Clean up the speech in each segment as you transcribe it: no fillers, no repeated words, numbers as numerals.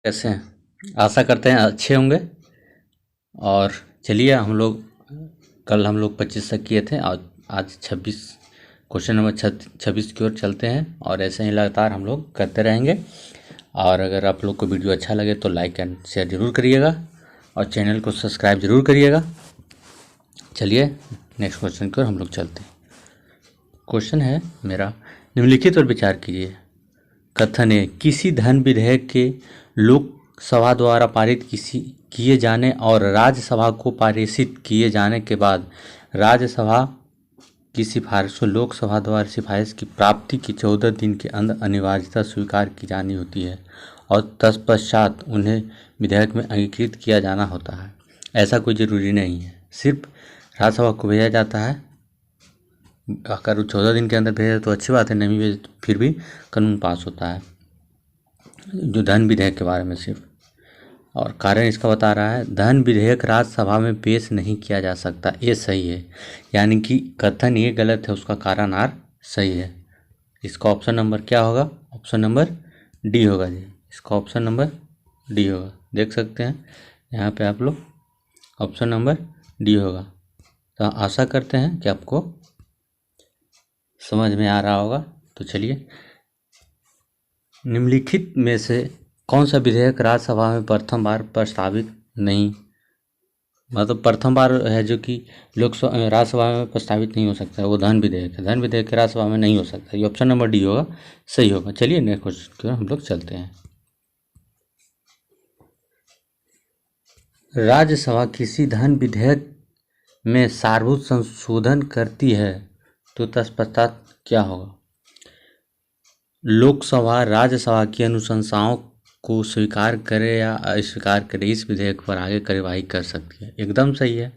कैसे हैं? आशा करते हैं अच्छे होंगे। और चलिए कल हम लोग 25 तक किए थे और आज 26 क्वेश्चन नंबर 26 की ओर चलते हैं और ऐसे ही लगातार हम लोग करते रहेंगे। और अगर आप लोग को वीडियो अच्छा लगे तो लाइक एंड शेयर ज़रूर करिएगा और चैनल को सब्सक्राइब ज़रूर करिएगा। चलिए नेक्स्ट क्वेश्चन की ओर हम लोग चलते हैं। क्वेश्चन है मेरा, निम्नलिखित पर विचार कीजिए। कथन है, किसी धन विधेयक के लोकसभा द्वारा पारित किए जाने और राज्यसभा को पारित किए जाने के बाद राज्यसभा की सिफारिश को लोकसभा द्वारा सिफारिश की प्राप्ति की 14 दिन के अंदर अनिवार्यता स्वीकार की जानी होती है और तत्पश्चात उन्हें विधेयक में अंगीकृत किया जाना होता है। ऐसा कोई ज़रूरी नहीं है, सिर्फ राज्यसभा को भेजा जाता है। अगर 14 दिन के अंदर भेजे तो अच्छी बात है, नहीं भेजे तो फिर भी कानून पास होता है, जो धन विधेयक के बारे में सिर्फ। और कारण इसका बता रहा है, धन विधेयक राज्यसभा में पेश नहीं किया जा सकता, ये सही है। यानी कि कथन ये गलत है, उसका कारण आर सही है। इसका ऑप्शन नंबर क्या होगा? ऑप्शन नंबर डी होगा जी। इसका ऑप्शन नंबर डी होगा, देख सकते हैं यहाँ पे आप लोग, ऑप्शन नंबर डी होगा। तो आशा करते हैं कि आपको समझ में आ रहा होगा। तो चलिए, निम्नलिखित में से कौन सा विधेयक राज्यसभा में प्रथम बार प्रस्तावित नहीं, मतलब प्रथम बार है जो कि राज्यसभा में प्रस्तावित नहीं हो सकता है, वो धन विधेयक है। धन विधेयक राज्यसभा में नहीं हो सकता, ये ऑप्शन नंबर डी होगा, सही होगा। चलिए नेक्स्ट क्वेश्चन की ओर हम लोग चलते हैं। राज्यसभा किसी धन विधेयक में सारभूत संशोधन करती है तो तत्पश्चात क्या होगा? लोकसभा राज्यसभा की अनुशंसाओं को स्वीकार करे या अस्वीकार करे, इस विधेयक पर आगे कार्यवाही कर सकती है। एकदम सही है।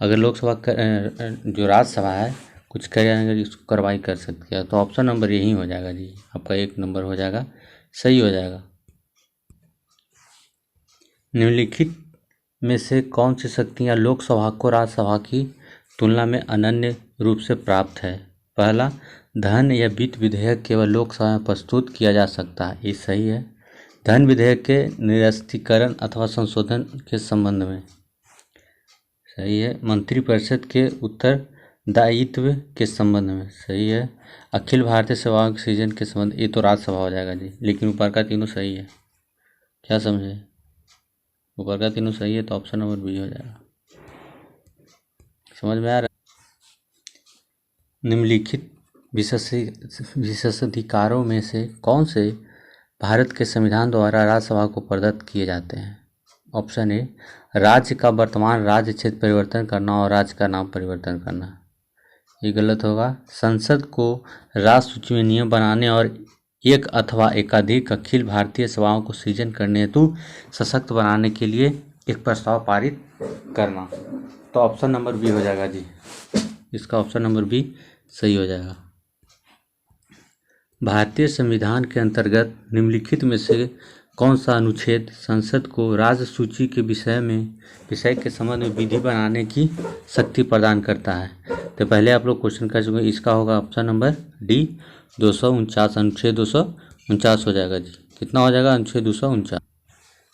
अगर लोकसभा जो राज्यसभा है कुछ करेंगे, इसको कार्रवाई कर सकती है, तो ऑप्शन नंबर यही हो जाएगा जी, आपका 1 नंबर हो जाएगा, सही हो जाएगा। निम्नलिखित में से कौन सी शक्तियाँ लोकसभा को राज्यसभा की तुलना में अनन्य रूप से प्राप्त है? पहला, धन या वित्त विधेयक केवल लोकसभा में प्रस्तुत किया जा सकता है, ये सही है। धन विधेयक के निरस्तीकरण अथवा संशोधन के संबंध में, सही है। मंत्रिपरिषद के उत्तरदायित्व के संबंध में, सही है। अखिल भारतीय सेवाओं के सृजन के संबंध, ये तो राज्यसभा हो जाएगा जी, लेकिन ऊपर का तीनों सही है। क्या समझे? ऊपर का तीनों सही है तो ऑप्शन नंबर बी हो जाएगा। समझ में आ रहा है? निम्नलिखित विशेषाधिकारों में से कौन से भारत के संविधान द्वारा राज्यसभा को प्रदत्त किए जाते हैं? ऑप्शन ए, राज्य का वर्तमान राज्य क्षेत्र परिवर्तन करना और राज्य का नाम परिवर्तन करना, ये गलत होगा। संसद को राज्य सूची में नियम बनाने और एक अथवा एकाधिक अखिल भारतीय सभाओं को सृजन करने हेतु सशक्त बनाने के लिए एक प्रस्ताव पारित करना, तो ऑप्शन नंबर बी हो जाएगा जी। इसका ऑप्शन नंबर बी सही हो जाएगा। भारतीय संविधान के अंतर्गत निम्नलिखित में से कौन सा अनुच्छेद संसद को राज्य सूची के विषय के संबंध में विधि बनाने की शक्ति प्रदान करता है? तो पहले आप लोग क्वेश्चन कर चुके, इसका होगा ऑप्शन नंबर डी 249, अनुच्छेद 249 हो जाएगा जी। कितना हो जाएगा? अनुच्छेद 249।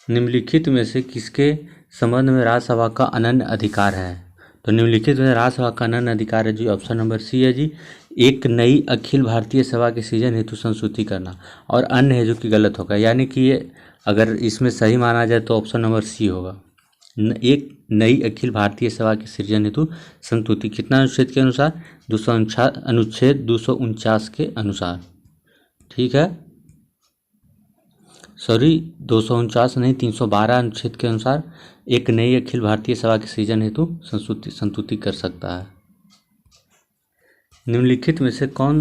निम्नलिखित में से किसके संबंध में राज्यसभा का अनन्य अधिकार है? तो निम्नलिखित में राज्यसभा का अनन्य अधिकार है जी, ऑप्शन नंबर सी है जी, एक नई अखिल भारतीय सभा के सृजन हेतु संशोधित करना, और अन्य है जो कि गलत होगा। यानी कि ये अगर इसमें सही माना जाए तो ऑप्शन नंबर सी होगा, एक नई अखिल भारतीय सभा के सृजन हेतु संशोधित। कितना अनुच्छेद के अनुसार? अनुच्छेद 249 के अनुसार, ठीक है। सॉरी, 249 नहीं, 312 अनुच्छेद के अनुसार एक नई अखिल भारतीय सभा के सृजन हेतु संस्तुति कर सकता है। निम्नलिखित में से कौन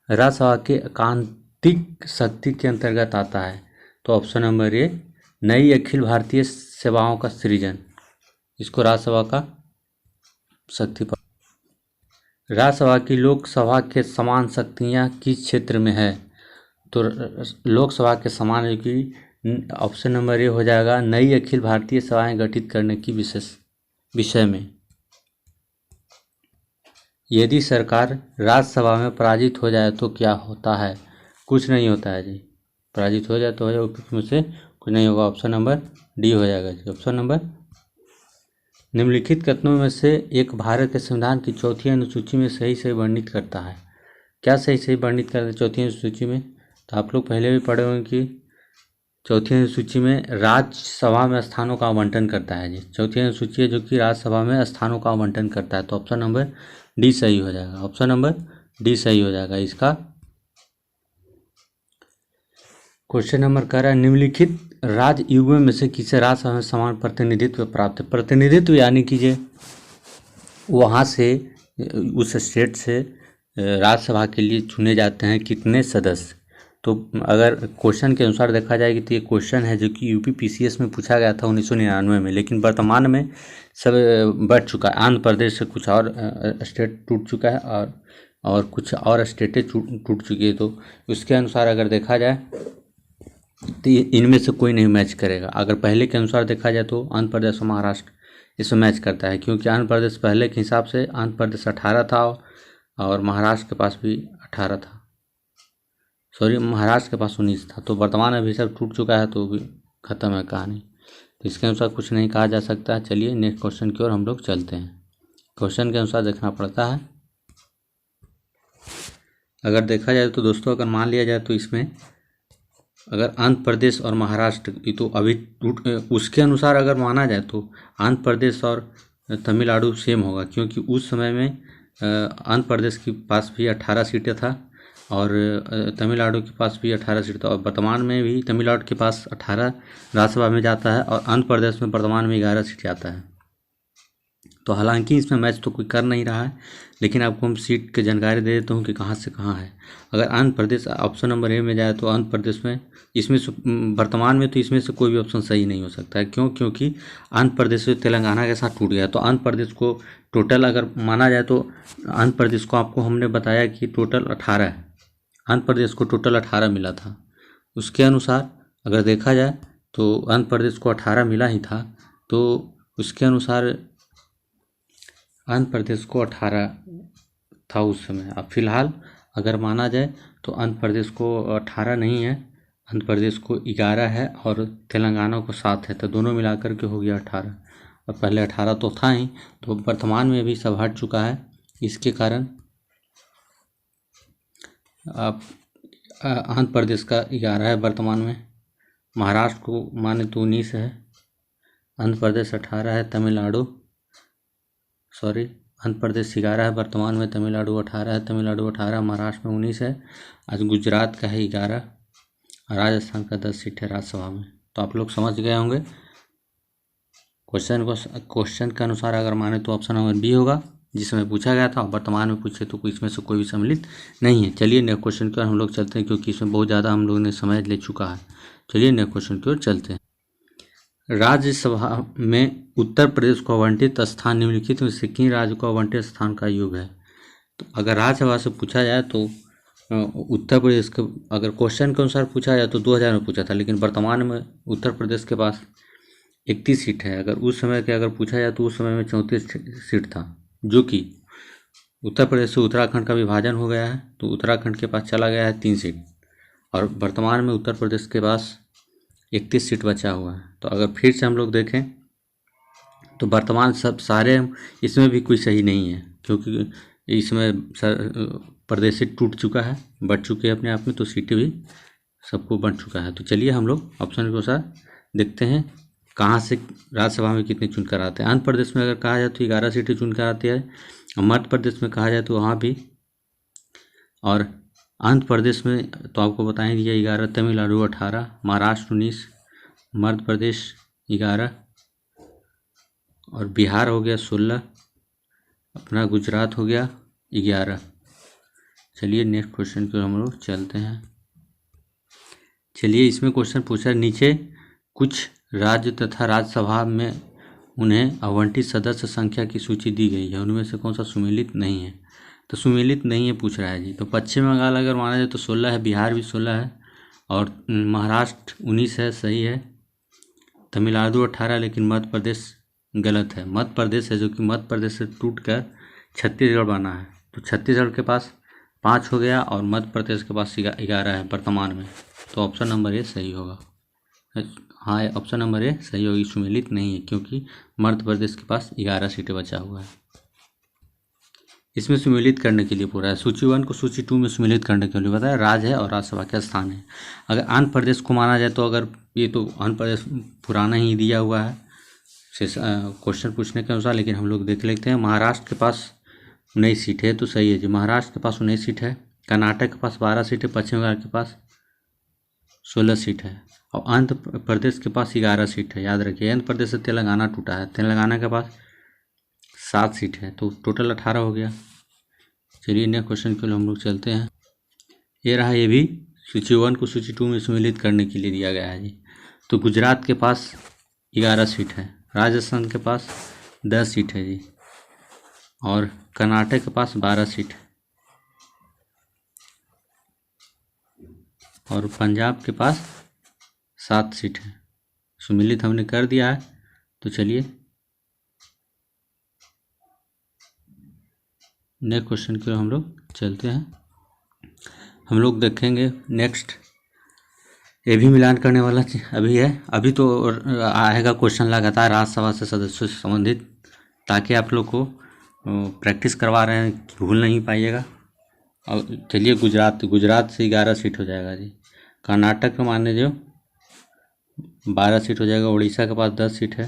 राज्यसभा के एकांतिक शक्ति के अंतर्गत आता है? तो ऑप्शन नंबर ए, नई अखिल भारतीय सेवाओं का सृजन, इसको राज्यसभा का शक्ति पर। राज्यसभा की लोकसभा के समान शक्तियां किस क्षेत्र में है? तो लोकसभा के समान है कि ऑप्शन नंबर ए हो जाएगा, नई अखिल भारतीय सभाएं गठित करने की विषय में। यदि सरकार राज्यसभा में पराजित हो जाए तो क्या होता है? कुछ नहीं होता है जी, पराजित हो जाए तो हो जाए, उसमें से कुछ नहीं होगा, ऑप्शन नंबर डी हो जाएगा जी। ऑप्शन नंबर, निम्नलिखित कथनों में से एक भारत के संविधान की चौथी अनुसूची में सही से वर्णित करता है। क्या सही से वर्णित करता है चौथी अनुसूची में? तो आप लोग पहले भी पढ़े होंगे कि चौथी अनुसूची में राज्यसभा में स्थानों का आवंटन करता है जी। चौथी अनुसूची है जो कि राज्यसभा में स्थानों का आवंटन करता है। तो ऑप्शन नंबर डी सही हो जाएगा। ऑप्शन नंबर डी सही हो जाएगा इसका। क्वेश्चन नंबर कह रहा है, निम्नलिखित राज्य युगों में से किसे राज्यसभा में समान प्रतिनिधित्व प्राप्त है? प्रतिनिधित्व यानी कि वहाँ से, उस स्टेट से राज्यसभा के लिए चुने जाते हैं कितने सदस्य। तो अगर क्वेश्चन के अनुसार देखा जाए तो ये क्वेश्चन है जो कि यूपी पीसीएस में पूछा गया था 1999 में, लेकिन वर्तमान में सब बढ़ चुका है। आंध्र प्रदेश से कुछ और स्टेट टूट चुका है और कुछ और स्टेटें टूट चुकी है। तो उसके अनुसार अगर देखा जाए तो इनमें से कोई नहीं मैच करेगा। अगर पहले के अनुसार देखा जाए तो आंध्र प्रदेश और महाराष्ट्र इसमें मैच करता है, क्योंकि आंध्र प्रदेश पहले के हिसाब से आंध्र प्रदेश 18 था और महाराष्ट्र के पास भी 18 था, सॉरी महाराष्ट्र के पास 19 था। तो वर्तमान में भी सब टूट चुका है, तो भी खत्म है कहानी। तो इसके अनुसार कुछ नहीं कहा जा सकता है। चलिए नेक्स्ट क्वेश्चन की ओर हम लोग चलते हैं। क्वेश्चन के अनुसार देखना पड़ता है। अगर देखा जाए तो दोस्तों, अगर मान लिया जाए तो इसमें अगर आंध्र प्रदेश और महाराष्ट्र तो अभी उसके अनुसार अगर माना जाए तो आंध्र प्रदेश और तमिलनाडु सेम होगा, क्योंकि उस समय में आंध्र प्रदेश के पास भी 18 सीटें था और तमिलनाडु के पास भी 18 सीट था। और वर्तमान में भी तमिलनाडु के पास 18 राज्यसभा में जाता है और आंध्र प्रदेश में वर्तमान में 11 सीट जाता है। तो हालांकि इसमें मैच तो कोई कर नहीं रहा है, लेकिन आपको हम सीट की जानकारी दे देता हूँ कि कहाँ से कहाँ है। अगर आंध्र प्रदेश ऑप्शन नंबर ए में जाए तो आंध्र प्रदेश में इसमें से वर्तमान में तो इसमें से कोई भी ऑप्शन सही नहीं हो सकता है। क्यों? क्योंकि आंध्र प्रदेश से तेलंगाना के साथ टूट गया। तो आंध्र प्रदेश को टोटल अगर माना जाए तो आंध्र प्रदेश को आपको हमने बताया कि टोटल 18 है। आंध्र प्रदेश को टोटल 18 मिला था। उसके अनुसार अगर देखा जाए तो आंध्र प्रदेश को 18 मिला ही था, तो उसके अनुसार आंध्र प्रदेश को 18 था उस समय। अब फिलहाल अगर माना जाए तो आंध्र प्रदेश को 18 नहीं है, आंध्र प्रदेश को 11 है और तेलंगाना को 7 है। तो दोनों मिलाकर के हो गया 18, और पहले 18 तो था ही। तो वर्तमान में भी सब हट चुका है। इसके कारण आप आंध्र प्रदेश का 11 है वर्तमान में, महाराष्ट्र को माने तो 19 है, आंध्र प्रदेश 18 है, आंध्र प्रदेश 11 है वर्तमान में, तमिलनाडु 18 है, तमिलनाडु 18, महाराष्ट्र में 19 है। आज गुजरात का है 11, राजस्थान का 10 सीट है राज्यसभा में। तो आप लोग समझ गए होंगे। क्वेश्चन के अनुसार अगर माने तो ऑप्शन नंबर बी होगा, जिसमें पूछा गया था। वर्तमान में पूछे तो इसमें से कोई भी सम्मिलित नहीं है। चलिए नेक्स्ट क्वेश्चन की ओर हम लोग चलते हैं, क्योंकि इसमें बहुत ज़्यादा हम लोगों ने समझ ले चुका है। चलिए नेक्स्ट क्वेश्चन की ओर चलते हैं। राज्यसभा में उत्तर प्रदेश को आवंटित स्थान निम्नलिखित में से किन राज्य को आवंटित स्थान का योग है? तो अगर राज्यसभा से पूछा जाए तो उत्तर प्रदेश के, अगर क्वेश्चन के अनुसार पूछा जाए तो 2000 में पूछा था, लेकिन वर्तमान में उत्तर प्रदेश के पास 31 सीट है। अगर उस समय के अगर पूछा जाए तो उस समय में 34 सीट था, जो कि उत्तर प्रदेश से उत्तराखंड का विभाजन हो गया है, तो उत्तराखंड के पास चला गया है 3 सीट, और वर्तमान में उत्तर प्रदेश के पास 31 सीट बचा हुआ है। तो अगर फिर से हम लोग देखें तो वर्तमान सब सारे इसमें भी कोई सही नहीं है, क्योंकि इसमें प्रदेश से टूट चुका है, बढ़ चुके हैं अपने आप में, तो सीटें भी सबको बढ़ चुका है। तो चलिए हम लोग ऑप्शन के अनुसार देखते हैं कहाँ से राज्यसभा में कितने चुन कर आते हैं। आंध्र प्रदेश में अगर कहा जाए तो 11 सीटें चुन कर आती है, मध्य प्रदेश में कहा जाए तो वहाँ भी, और आंध्र प्रदेश में तो आपको बताएं दिया 11, तमिलनाडु 18, महाराष्ट्र 19, मध्य प्रदेश 11 और बिहार हो गया 16, अपना गुजरात हो गया 11। चलिए नेक्स्ट क्वेश्चन की हम लोग चलते हैं। चलिए इसमें क्वेश्चन पूछा, नीचे कुछ राज्य तथा राज्यसभा में उन्हें आवंटित सदस्य संख्या की सूची दी गई है, उनमें से कौन सा सुमेलित नहीं है? तो सुमेलित नहीं है पूछ रहा है जी। तो पश्चिम बंगाल अगर माना जाए तो 16 है, बिहार भी 16 है, और महाराष्ट्र 19 है, सही है। तमिलनाडु 18, लेकिन मध्य प्रदेश गलत है। मध्य प्रदेश है जो कि मध्य प्रदेश से टूट कर छत्तीसगढ़ बना है। तो छत्तीसगढ़ के पास 5 हो गया और मध्य प्रदेश के पास 11 है वर्तमान में। तो ऑप्शन नंबर ए सही होगा। हाँ, ऑप्शन नंबर ए सही होगी, सुमेलित नहीं है क्योंकि मध्य प्रदेश के पास 11 सीटें बचा हुआ है। इसमें सुमेलित करने के लिए पूरा है। सूची 1 को सूची 2 में सुमेलित करने के लिए बताया, राज्य है और राज्यसभा का स्थान है। अगर आंध्र प्रदेश को माना जाए तो अगर ये तो आंध्र प्रदेश पुराना ही दिया हुआ है क्वेश्चन पूछने के अनुसार, लेकिन हम लोग देख लेते हैं। महाराष्ट्र के पास 19 सीट है तो सही है जी, महाराष्ट्र के पास 19 सीट है। कर्नाटक के पास 12 सीट है, पश्चिम बंगाल के पास 16 सीट है और आंध्र प्रदेश के पास 11 सीट है। याद रखिए, आंध्र प्रदेश से तेलंगाना टूटा है, तेलंगाना के पास 7 सीट है तो टोटल 18 हो गया। चलिए नेक्स्ट क्वेश्चन के लिए हम लोग चलते हैं। ये रहा, ये भी सूची 1 को सूची 2 में सम्मिलित करने के लिए दिया गया है जी। तो गुजरात के पास 11 सीट है, राजस्थान के पास 10 सीट है जी और कर्नाटक के पास 12 सीट है और पंजाब के पास 7 सीट है। सम्मिलित हमने कर दिया है। तो चलिए नेक्स्ट क्वेश्चन के लिए हम लोग चलते हैं। हम लोग देखेंगे नेक्स्ट, ये भी मिलान करने वाला अभी है। अभी तो आएगा क्वेश्चन लगातार राज्यसभा से सदस्यों से संबंधित, ताकि आप लोग को प्रैक्टिस करवा रहे हैं, भूल नहीं पाइएगा। और चलिए गुजरात से 11 सीट हो जाएगा जी। कर्नाटक में मान लीजिए 12 सीट हो जाएगा। उड़ीसा के पास 10 सीट है,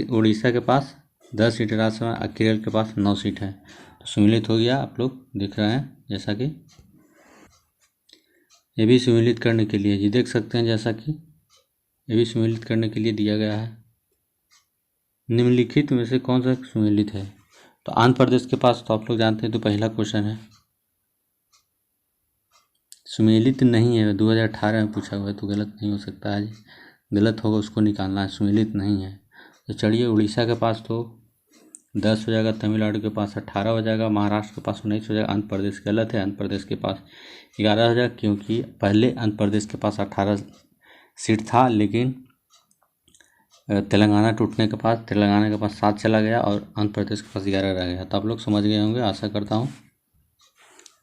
उड़ीसा के पास 10 सीट है राज्यसभा। केरल के पास 9 सीट है। तो सम्मिलित हो गया, आप लोग देख रहे हैं जैसा कि ये भी सम्मिलित करने के लिए जी, देख सकते हैं जैसा कि ये भी सम्मिलित करने के लिए दिया गया है। निम्नलिखित में से कौन सा सम्मिलित है? तो आंध्र प्रदेश के पास तो आप लोग जानते हैं, तो पहला क्वेश्चन है सम्मिलित नहीं है, 2018 में पूछा हुआ है तो गलत नहीं हो सकता है जी, गलत होगा उसको निकालना है, सम्मिलित नहीं है। तो चलिए उड़ीसा के पास तो 10 हो जाएगा, तमिलनाडु के पास 18 हो जाएगा, महाराष्ट्र के पास 19 हो जाएगा, आंध्र प्रदेश गलत है, आंध्र प्रदेश के पास 11 हो जाएगा क्योंकि पहले आंध्र प्रदेश के पास 18 सीट था, लेकिन तेलंगाना टूटने के पास तेलंगाना के पास 7 चला गया और आंध्र प्रदेश के पास 11 रह गया। तो आप लोग समझ गए होंगे, आशा करता हूँ।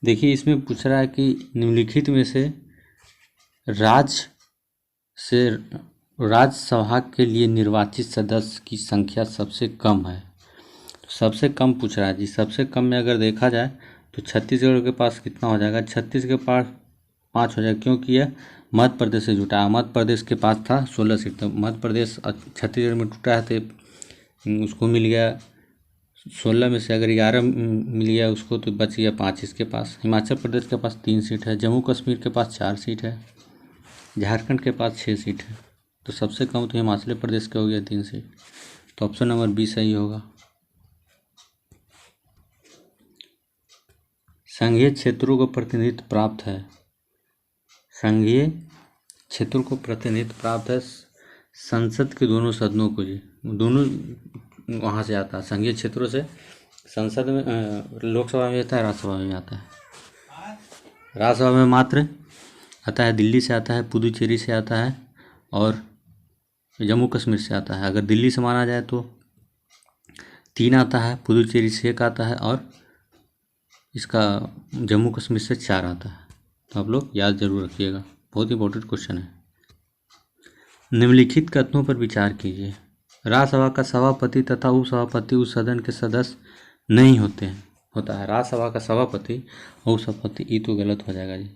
देखिए इसमें पूछ रहा है कि निम्नलिखित में से राज्यसभा के लिए निर्वाचित सदस्य की संख्या सबसे कम है। सबसे कम पूछ रहा है जी। सबसे कम में अगर देखा जाए तो छत्तीसगढ़ के पास कितना हो जाएगा? छत्तीसगढ़ के पास 5 हो जाएगा क्योंकि यह मध्य प्रदेश से जुटा है। मध्य प्रदेश के पास था 16 सीट, तो मध्य प्रदेश छत्तीसगढ़ में टूटा है तो उसको मिल गया 16 में से अगर 11 मिल गया उसको तो बच गया 5 इसके पास। हिमाचल प्रदेश के पास 3 सीट है, जम्मू कश्मीर के पास 4 सीट है, झारखंड के पास 6 सीट है। तो सबसे कम तो हिमाचल प्रदेश का हो गया 3 सीट। तो ऑप्शन नंबर बी सही होगा। संघीय क्षेत्रों को प्रतिनिधित्व प्राप्त है, संघीय क्षेत्रों को प्रतिनिधित्व प्राप्त है संसद के दोनों सदनों को जी, दोनों वहाँ से आता है। संघीय क्षेत्रों से संसद में लोकसभा में आता है, राज्यसभा में आता है। राज्यसभा में मात्र आता है दिल्ली से आता है, पुदुचेरी से आता है और जम्मू कश्मीर से आता है। अगर दिल्ली से माना जाए तो 3 आता है, पुदुचेरी से 1 आता है और इसका जम्मू कश्मीर से 4 आता है। तो आप लोग याद जरूर रखिएगा, बहुत इंपॉर्टेंट क्वेश्चन है। निम्नलिखित कथनों पर विचार कीजिए। राज्यसभा का सभापति तथा उपसभापति उस सदन के सदस्य नहीं होते हैं, होता है। राज्यसभा का सभापति और उपसभापति, ये तो गलत हो जाएगा जी।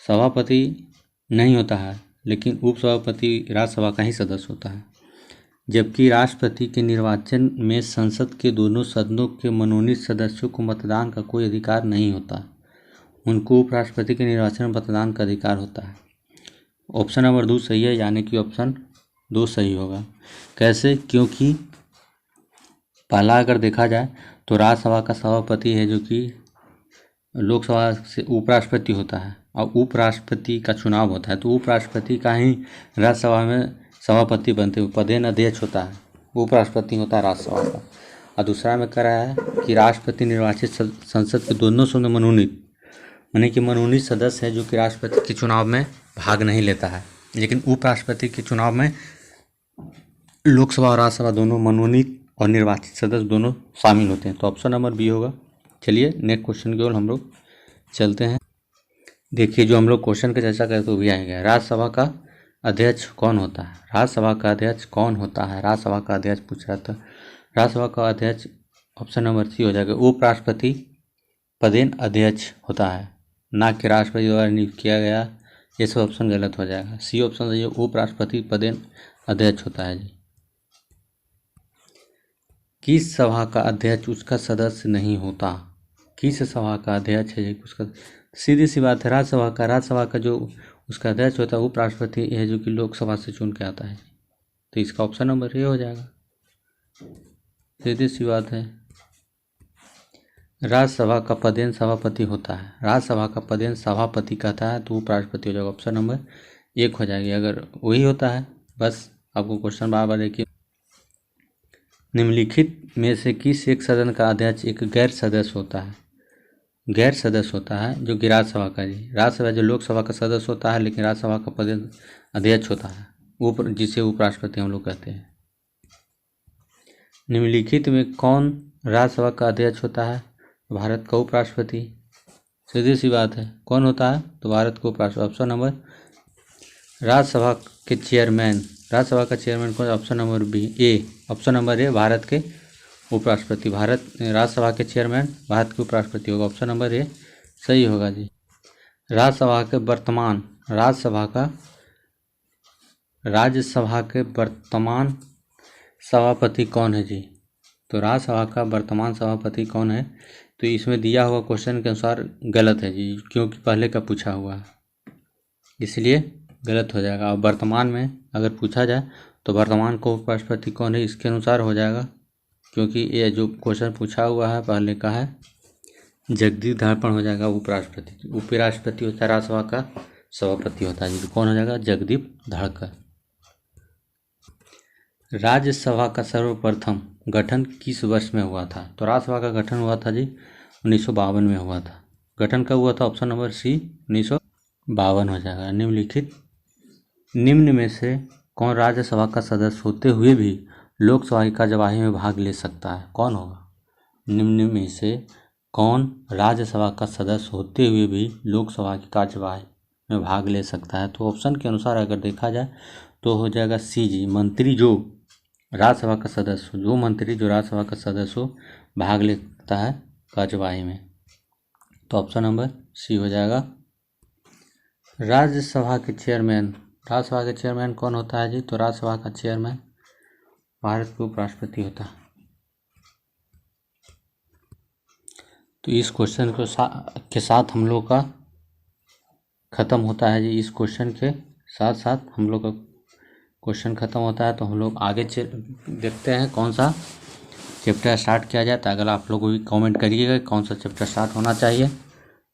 सभापति नहीं होता है लेकिन उपसभापति राज्यसभा का ही सदस्य होता है। जबकि राष्ट्रपति के निर्वाचन में संसद के दोनों सदनों के मनोनीत सदस्यों को मतदान का कोई अधिकार नहीं होता, उनको उपराष्ट्रपति के निर्वाचन में मतदान का अधिकार होता है। ऑप्शन नंबर 2 सही है, यानी कि ऑप्शन 2 सही होगा। कैसे? क्योंकि पहला अगर देखा जाए तो राज्यसभा का सभापति है जो कि लोकसभा से उपराष्ट्रपति होता है और उपराष्ट्रपति का चुनाव होता है, तो उपराष्ट्रपति का ही राज्यसभा में सभापति बनते हुए पदेन अध्यक्ष होता है, उपराष्ट्रपति होता है राज्यसभा का। और दूसरा में कह रहा है कि राष्ट्रपति निर्वाचित संसद के दोनों सदनों में मनोनीत, यानी कि मनोनीत सदस्य है जो कि राष्ट्रपति के चुनाव में भाग नहीं लेता है, लेकिन उपराष्ट्रपति के चुनाव में लोकसभा और राज्यसभा दोनों मनोनीत और निर्वाचित सदस्य दोनों शामिल होते हैं। तो ऑप्शन नंबर बी होगा। चलिए नेक्स्ट क्वेश्चन की ओर हम लोग चलते हैं। देखिए जो हम लोग क्वेश्चन की चर्चा करें तो भी आएगा, राज्यसभा का अध्यक्ष कौन होता है? राज्यसभा का अध्यक्ष कौन होता है? राज्यसभा का अध्यक्ष पूछ रहा था। राज्यसभा का अध्यक्ष ऑप्शन नंबर सी हो जाएगा, उपराष्ट्रपति पदेन अध्यक्ष होता है, ना कि राष्ट्रपति द्वारा नियुक्त किया गया। ये सब ऑप्शन गलत हो जाएगा। सी ऑप्शन है, उपराष्ट्रपति पदेन अध्यक्ष होता है जी। किस सभा का अध्यक्ष उसका सदस्य नहीं होता? किस सभा का अध्यक्ष है उसका, सीधी सी बात है, राज्यसभा का जो उसका अध्यक्ष होता है उपराष्ट्रपति है, जो कि लोकसभा से चुन के आता है। तो इसका ऑप्शन नंबर ए हो जाएगा, सीधी सी बात है। राज्यसभा का पदेन सभापति होता है, राज्यसभा का पदेन सभापति कहता है तो उपराष्ट्रपति हो जाएगा, ऑप्शन नंबर 1 हो जाएगी। अगर वही होता है, बस आपको क्वेश्चन बार बार देखिए, निम्नलिखित में से किस एक सदन का अध्यक्ष एक गैर सदस्य होता है? गैर सदस्य होता है जो कि राज्यसभा का जी, राज्यसभा जो लोकसभा का सदस्य होता है, लेकिन राज्यसभा का पद अध्यक्ष होता है, जिसे उपराष्ट्रपति हम लोग कहते हैं। निम्नलिखित में कौन राज्यसभा का अध्यक्ष होता है? भारत का उपराष्ट्रपति, सीधी सी बात है। कौन होता है? तो भारत को उपराष्ट्रपति। ऑप्शन नंबर, राज्यसभा के चेयरमैन, राज्यसभा का चेयरमैन कौन? Option number B, A, option number A, Bharat के उपराष्ट्रपति। भारत राज्यसभा के चेयरमैन भारत के उपराष्ट्रपति होगा, ऑप्शन नंबर ए सही होगा जी। राज्यसभा के वर्तमान सभापति कौन है जी? तो राज्यसभा का वर्तमान सभापति कौन है? तो इसमें दिया हुआ क्वेश्चन के अनुसार गलत है जी, क्योंकि पहले का पूछा हुआ है, इसलिए गलत हो जाएगा। और वर्तमान में अगर पूछा जाए तो वर्तमान को उपराष्ट्रपति कौन है, इसके अनुसार हो जाएगा, क्योंकि ये जो क्वेश्चन पूछा हुआ है पहले का है, जगदीप धड़कन हो जाएगा उपराष्ट्रपति। उपराष्ट्रपति होता है राज्यसभा का सभापति होता है जी, कौन हो जाएगा? जगदीप धड़कन। राज्यसभा का सर्वप्रथम गठन किस वर्ष में हुआ था? तो राज्यसभा का गठन हुआ था जी 1952 में हुआ था। गठन कब हुआ था? ऑप्शन नंबर सी 1952 हो जाएगा। निम्न में से कौन राज्यसभा का सदस्य होते हुए भी लोकसभा की कार्यवाही में भाग ले सकता है? कौन होगा? निम्न में से कौन राज्यसभा का सदस्य होते हुए भी लोकसभा की कार्यवाही में भाग ले सकता है? तो ऑप्शन के अनुसार अगर देखा जाए तो हो जाएगा सी जी, मंत्री जो राज्यसभा का सदस्य हो, जो मंत्री जो राज्यसभा का सदस्य हो भाग लेता है कार्यवाही में, तो ऑप्शन नंबर सी हो जाएगा। राज्यसभा के चेयरमैन कौन होता है जी? तो राज्यसभा का चेयरमैन भारत के उपराष्ट्रपति होता है। तो इस क्वेश्चन के साथ हम लोग का ख़त्म होता है जी। इस क्वेश्चन के साथ साथ हम लोग का क्वेश्चन ख़त्म होता है, तो हम लोग आगे देखते हैं कौन सा चैप्टर स्टार्ट किया जाए। तो अगर आप लोग भी कमेंट करिएगा कौन सा चैप्टर स्टार्ट होना चाहिए।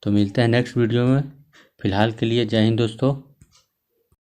तो मिलते हैं नेक्स्ट वीडियो में। फ़िलहाल के लिए जय हिंद दोस्तों।